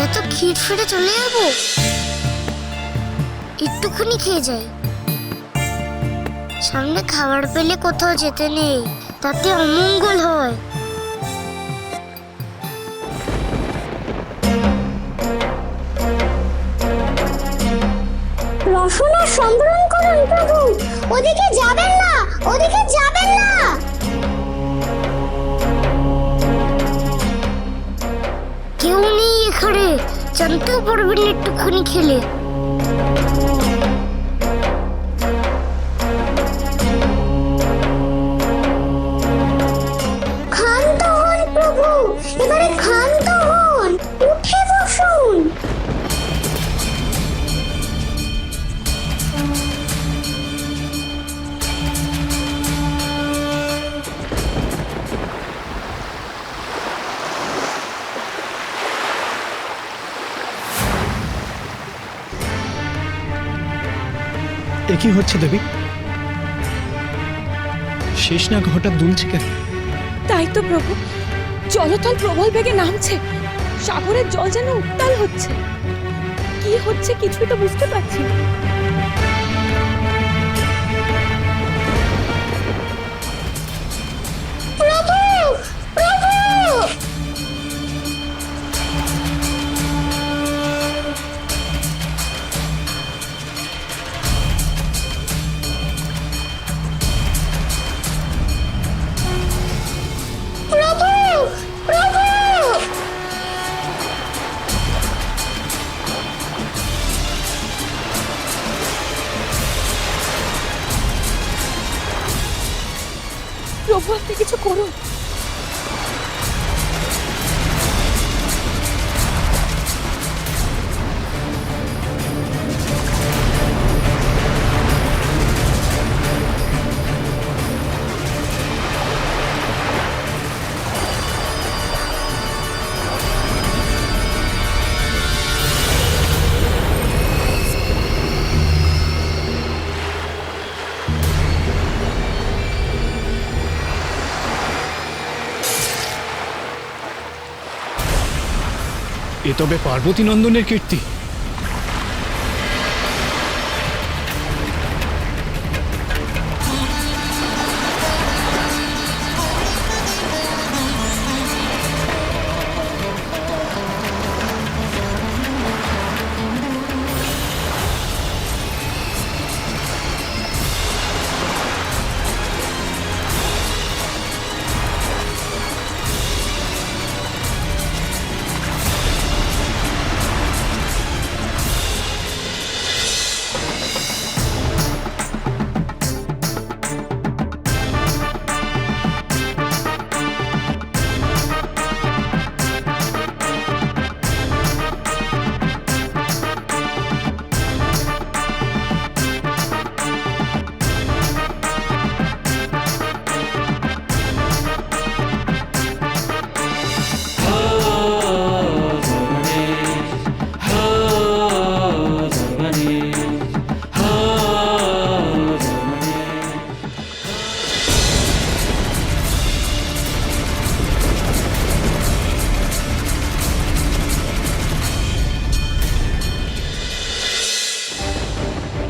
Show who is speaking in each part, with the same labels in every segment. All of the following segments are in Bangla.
Speaker 1: এত ক্ষীর ফিরে চলে যাবো? একটুখানি খেয়ে যাই। সামনে খাবার পেলে কোথাও যেতে নেই, তাতে অমঙ্গল হয়।
Speaker 2: রসনা সম্বরণ করুন প্রভু, ওদিকে যাবেন না, ওদিকে যাবেন না।
Speaker 1: কেউ নেই এখানে, জানতেও পারবেন একটুখানি খেলে।
Speaker 2: ক্ষান্ত হন প্রভু, এবারে ক্ষান্ত হন, উঠে বসুন।
Speaker 3: কি হচ্ছে দেবী? শেষ নাগ হঠাৎ দুলছে কেন?
Speaker 4: তাই তো প্রভু, জলতল প্রবল বেগে নামছে, সাগরের জল যেন উত্তাল হচ্ছে। কি হচ্ছে কিছুই তো বুঝতে পারছি না।
Speaker 2: প্রভু, প্রভু। প্রভু, প্রভু।
Speaker 4: প্রভু আপনি কিছু করুন।
Speaker 3: এ তবে পার্বতী নন্দনের কীর্তি।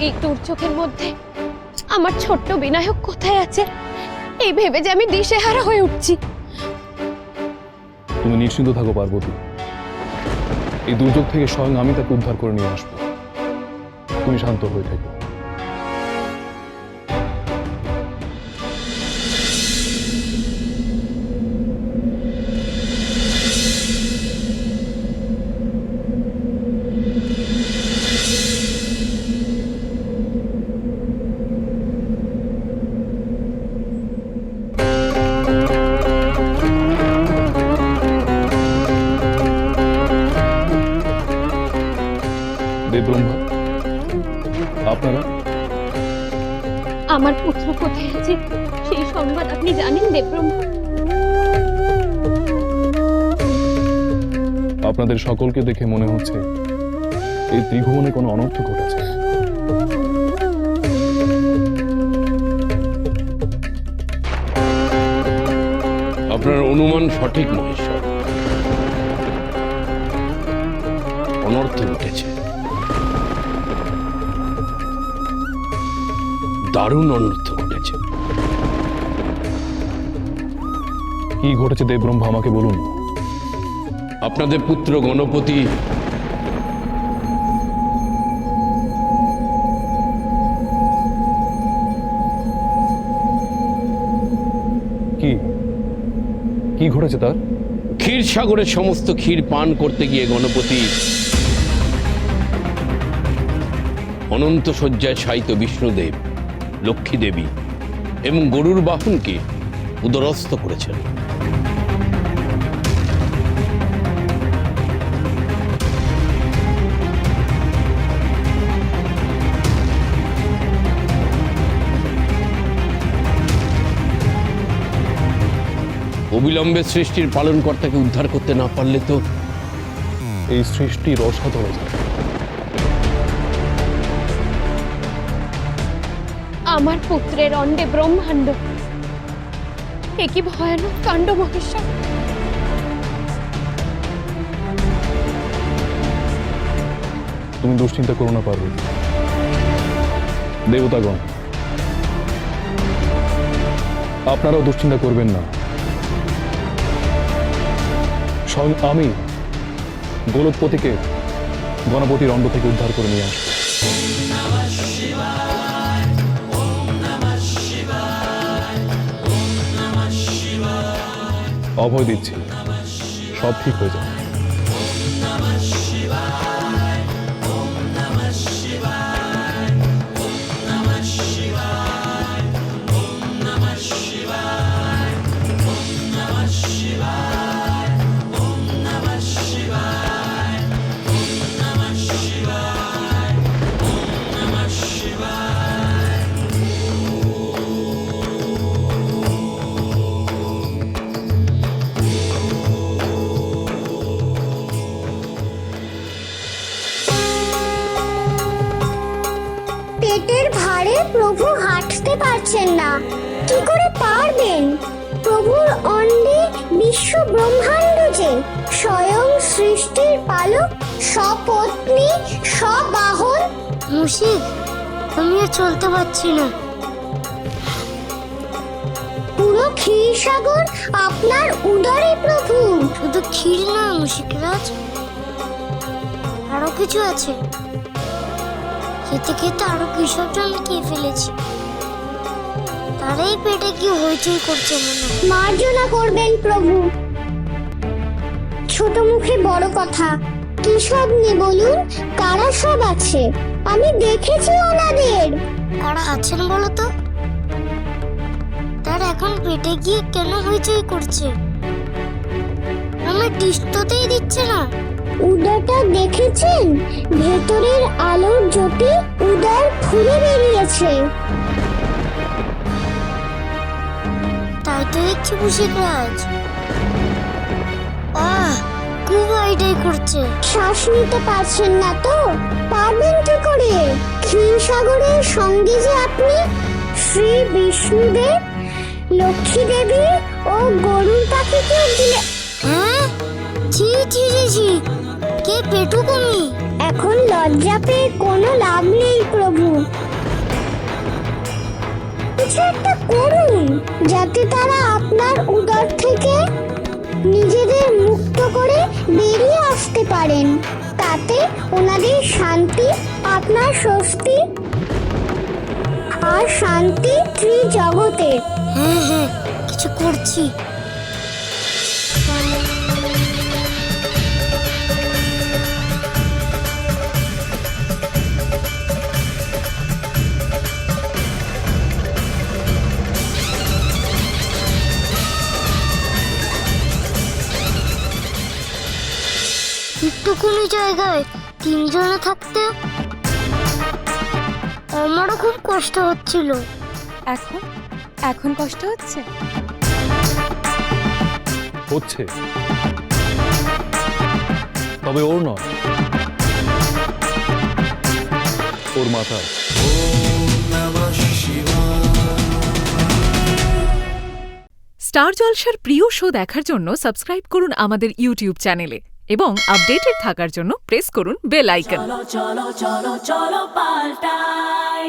Speaker 4: এই দুর্যোগের মধ্যে আমার ছোট্ট বিনায়ক কোথায় আছে, এই ভেবে যে আমি দিশেহারা হয়ে উঠছি।
Speaker 5: তুমি নিশ্চিন্ত থাকো পার্বতী, এই দুর্যোগ থেকে স্বয়ং আমি তাকে উদ্ধার করে নিয়ে আসবো। তুমি শান্ত হয়ে থেকো। দেবব্রহ্মা, আপনারা?
Speaker 4: আমার পুত্র কোথায় আছে সেই সংবাদ আপনি জানেন দেবব্রহ্মা?
Speaker 5: আপনাদের সকলকে দেখে মনে হচ্ছে এই ত্রিভুবনে কোনো অনর্থ ঘটেছে।
Speaker 6: অনুমান সঠিক মহেশ্বর। অনর্থ ঘটেছে, দারুণ অনর্থ ঘটেছে।
Speaker 5: কি ঘটেছে দেবব্রহ্মা, আমাকে বলুন।
Speaker 6: আপনাদের পুত্র গণপতি
Speaker 5: কি কি ঘটেছে তার?
Speaker 6: ক্ষীরসাগরের সমস্ত ক্ষীর পান করতে গিয়ে গণপতি অনন্ত শয্যায় শায়িত বিষ্ণুদেব, লক্ষ্মী দেবী এবং গরুর বাহনকে উদরস্থ করেছেন। অবিলম্বে সৃষ্টির পালনকর্তাকে উদ্ধার করতে না পারলে তো
Speaker 5: এই সৃষ্টির অসাধন।
Speaker 4: আমার পুত্রের অন্ডে ব্রহ্মাণ্ড, এ কি ভয়ানক কাণ্ড মহেশ্বর।
Speaker 5: তুমি দুশ্চিন্তা করো না পার্বতী। দেবতাগণ, আপনারাও দুশ্চিন্তা করবেন না। স্বয়ং আমি গোলকপতিকে গণপতির অণ্ড থেকে উদ্ধার করে নিয়ে আসবো। অভয় দিচ্ছি, সব ঠিক হয়ে যাবে।
Speaker 2: পেটের ভারে প্রভু হাঁটতে পারছেন না, কি করে পারবেন? প্রভুর অন্ডে বিশ্ব ব্রহ্মাণ্ড যে, স্বয়ং সৃষ্টির পালক, সপত্নী, সবাহন।
Speaker 1: মুশিক, আমি আর চলতে পারছি না।
Speaker 2: পুরো ক্ষীরসাগর আপনার উদরে প্রভু।
Speaker 1: শুধু ক্ষীর না মুশিকরাজ, আরো কিছু আছে। খেতে খেতে আরো কিসবটা আমি খেয়ে ফেলেছি, তারাই পেটে কি হইচই করছে মনে হয়।
Speaker 2: মার্জনা করবেন প্রভু, ছোট মুখে বড় কথা। কি সব নেই বলুন, কারা সব আছে? আমি দেখেছি ওনাদের।
Speaker 1: কারা আছেন বলো তো? তার এখন পেটে গিয়ে কেন হইচই করছে? আমার টিস্ততেই দিচ্ছে না।
Speaker 2: উদরটা দেখেছেন? ভেতরের আলোর জ্যোতি উদর ফুলে বেরিয়েছে।
Speaker 1: তাই তো দেখছি মুশিকরাজ। খুব আইডাই করছে।
Speaker 2: শ্বাস নিতে পারছেন না তো? পারবেন কি করে? ক্ষীরসাগরের সঙ্গে যে আপনি শ্রী বিষ্ণুদেব, লক্ষ্মী দেবী ও গরুর পাখিকেও দিলে।
Speaker 1: হ্যাঁ, ছি ছি ছি ছি, কে পেটু কমি?
Speaker 2: এখন লজ্জা পেয়ে কোনো লাভ নেই প্রভু। কিছু একটা করুন, যাতে তারা আপনার উদর থেকে নিজেদের মুক্ত করে বেরিয়ে আসতে পারেন। তাতে ওনাদের শান্তি, আপনার স্বস্তি আর শান্তি ত্রিজগতে।
Speaker 1: হ্যাঁ হ্যাঁ, কিছু করছি। একটুকুনি জায়গায় তিনজনে থাকতে আমারও খুব কষ্ট হচ্ছিল।
Speaker 4: এখন এখন কষ্ট হচ্ছে?
Speaker 5: হচ্ছে, তবে ওর নয়, ওর মাথা।
Speaker 7: স্টার জলসার প্রিয় শো দেখার জন্য সাবস্ক্রাইব করুন আমাদের ইউটিউব চ্যানেলে এবং আপডেটেড থাকার জন্য প্রেস করুন বেল আইকন।
Speaker 8: চলো চলো চলো চলো পাল্টাই